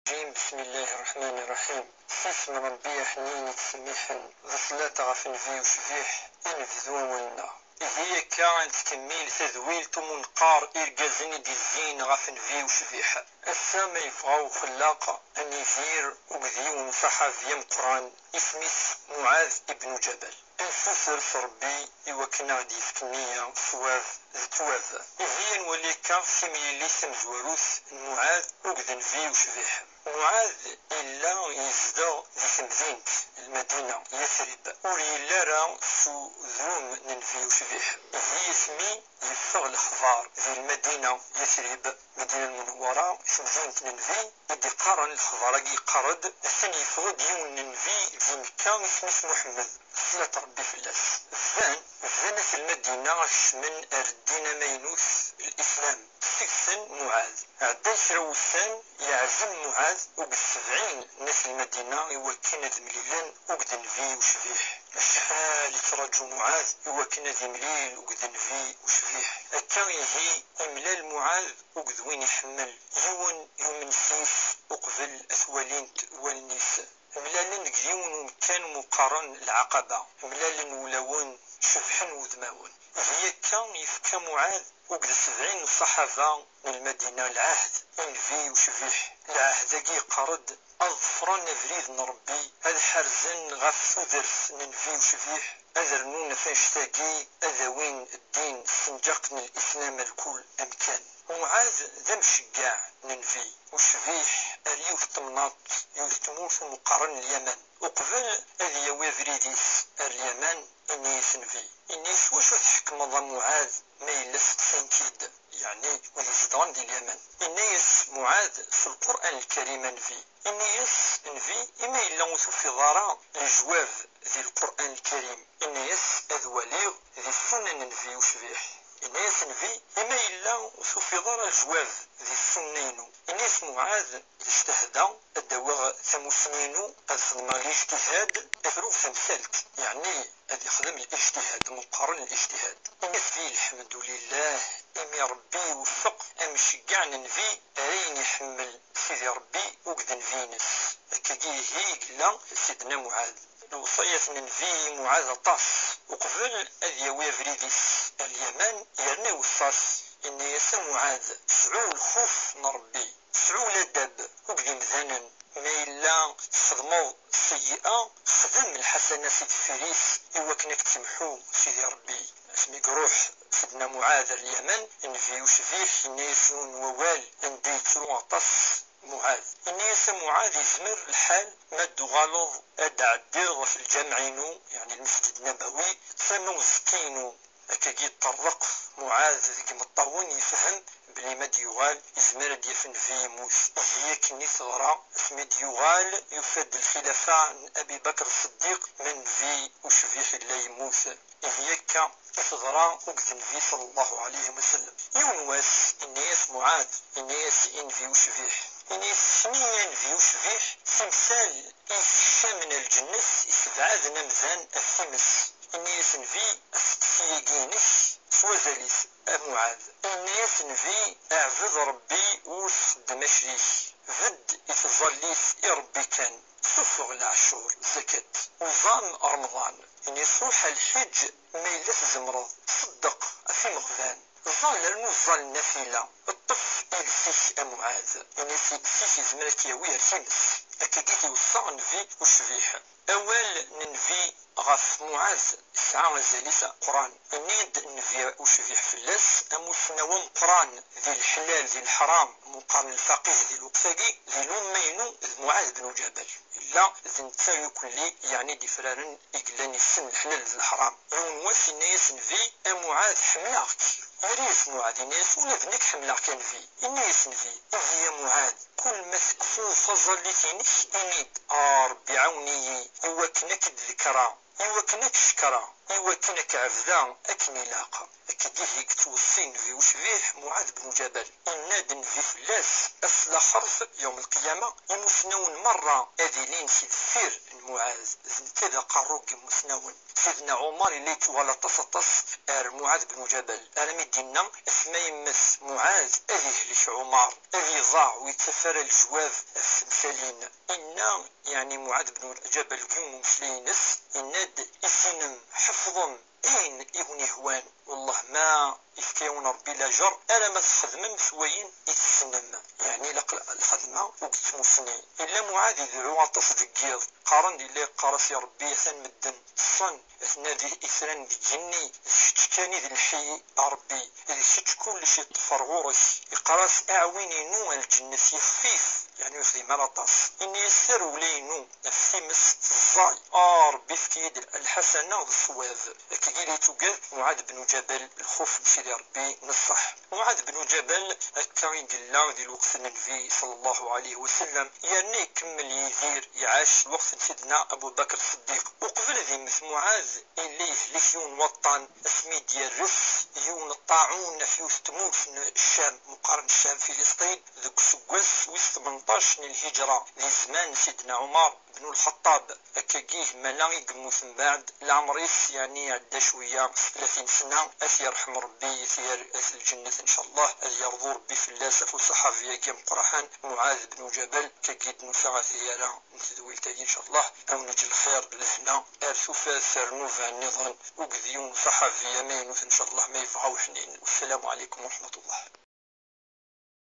بسم الله الرحمن الرحيم. سيسم ربي حنين تسميحا ذصلاة غفنفي وشفيح انفذو ولنا هي كانت تكميل تذويل منقار إرقازني دي الزين غفنفي وشفيح السامة يفغاو خلاقة أن يزير وقذيو صحابي مقران اسميس معاذ ابن جبل انسوسرس ربي يوكنا دي سكنية صواف ذتواف هي نوليكا سيميلي سمزوروث معاذ وقذن في وشفيح معاذ إلا يزدغ ذي سمزينت المدينة يثرب وليلا راه سو ذوم ننفي وشبيح هي اسمي يفغ الأخبار ذي المدينة يثرب مدينة المنورة سمزينت ننفي يدي قارن الخبار يقرد الثاني يفغ ديون ننفي ذي مكة اسمه محمد صلاة ربي فلاس فان في المدينة من الدين مينوس الإسلام سكسن معاذ عدا شروسان يعزم معاذ وبالسبعين ناس المدينة يوكن ذي مليلان وقدن في وشفيح الشحال يترجو معاذ يوكن ذي مليل وقدن في وشفيح التاوي هي إملال معاذ وقذوين يحمل يون يومن سيس وقبل أثوالين والنيس ملالن قديون ومكان مقارن العقبة ملالن ولون شبحن وذماون هي كان يفكى معاذ وقد 70 صحابة من المدينة العهد انفي وشبيح العهد كي قرد أظفران فريد نربي هذا حرزن غف ذرف ننفي وشبيح أذرنون فاشتاقي أذوين الدين سنجقن الإسلام الكل أمكان ومعاذ ذا مشقاع ننفي وشبيح اليوث تمناط يوث تموت مقارن اليمن وقبل أذي وفريديس اليمن إني سنفي إني واش تحكم معاذ ما يلس سنكيد يعني وذي زدران دي اليمن إني معاذ في القرآن الكريم انفي إني انفي إما إلا في ضراء الجواب ذي القرآن الكريم إني أذوليغ ذي السنة ننفي وشبيح إني نفي إما إلا في ضراء الجواب ذي السنين إني معاذ اجتهد الدواغ ثمسنينو أصدما الاجتهاد أفروغ ثمثالت يعني أن يخدم الاجتهاد مقارن الاجتهاد إني في الحمد لله إمي ربي يوفق أمشقع ننفي أين يحمل سيدي ربي وقذن فينس كي هي قلا سيدنا معاذ الوصية ننفي معاذ طاس وقبل أذيوي فريديس اليمن يرني وصاص إني يسا معاذ سعو الخوف نربي سعو لدب وقذي مذنن ما إلا تخدمو سيئة خدم الحسنة سيد فريس إوكنك تمحو سيدي ربي اسمي قروح سيدنا معاذ اليمن إنفي وشفيح إني يسون ووال انديتو عطس معاذ إني يسا معاذ يزمر الحال مادو غالوظ أدعدير في الجامعينو يعني المسجد النبوي فنوزكينو هكاكي يطرق معاذ ذيك مطاون يفهم بلي ما ديوغال يزمر ديفن في يموت هي كني ثغرة اسمي ديوغال يفاد الخلافة من أبي بكر الصديق من في وشفيح الله يموت هي كا ثغرة وقذن في صلى الله عليه وسلم يونواس إنيس معاذ إنيس إن في وشفيح إنيس شنيا في وشفيح سمسال من الجنس يسبعاد نمذان الثمس إنيس في السيقينس سوازاليس معاذ الناس نفي اعبد ربي وصد مشريك فد يتظليس ربي كان صفغ العشور زكاة وظام رمضان إن يصوح الحج ما يلس زمرض صدق في مغفان ظل المظل النفيلة الطف إلسيس معاذ إن يسيس يزمرك يوير سمس أكاكيت يوصان في وشفيح أول ننفي غف معاذ ساعة زاليسة قرآن نيد نفي وشفيح فلاس أموثناوم قرآن ذي الحلال ذي الحرام مقارن الفقيه ذي الوقفاقي ذي لومينو معاذ بن جبل إلا ذي نتايو كلي يعني دفرارن إقلاني السن الحلال ذي الحرام يون واسي ناس نفي معاذ حملاك يريف معاذ ناس ولا ذنك حملاك كان في الناس نفي إذ يا معاذ كل ما تكفو فظلتينك إنيد ربي عوني يوكنك الذكرى يوكنك الشكرى إوا كنا كعبدا أكن إلاقا أكديه توصين في وشبيح معاذ بن جبل إناد في فلاس أسلا خرف يوم القيامة يمسنون مرة أذيلين سيد السير معاذ كذا قروق مسنون سيدنا عمر اللي توالا تصطص معاذ بن جبل أرمي دينا اسمه يمس معاذ أذيه لك عمر أذي ضاع ويتسفر الجواب السمسالين إنا يعني معاذ بن جبل قيم مسلينس إناد إسنم حفظهم أين يهوني هوان والله ما يفكيون ربي لا جر أنا ما تخدم سوين يتسنم يعني لق الخدمة وقت مسني إلا معاذ يدعو تصدقيض قارن اللي قارس يا ربي ثن مدن صن اثنادي إثران الجني شتكاني ذي الحي ربي إذا شت كل شيء طفرغورس يقراس أعويني نو الجنة يخفيف يعني في مرطاس إني يسر ولينو الثمس الزاي ربي في كيد الحسنة والصواب كيلي توقف معاذ بن جبل الخوف بسيدي ربي نصح معاذ بن جبل كان قال ذي الوقت النبي صلى الله عليه وسلم يعني يكمل يدير يعاش وقت سيدنا أبو بكر الصديق وقبل ذي مثل معاذ اللي يهلك يون وطن اسمي ديال رس يون الطاعون في وستموت الشام مقارن الشام فلسطين ذوك سكواس ويس 18 الهجرة لزمان سيدنا عمر بن الخطاب كاكيه ملاغي قموث من بعد العمريس يعني عدا شوية 30 سنة يرحم ربي يثير الجنة إن شاء الله يرضو ربي في اللاسف وصحابية كيم قرحان معاذ بن جبل كاكيد نفع ثيالا نتدويل تاجي إن شاء الله أو نجي الخير لهنا أرثوفا ثرنوفا النظام وقذيون صحابية ما ينوث إن شاء الله ما يفغاو حنين والسلام عليكم ورحمة الله.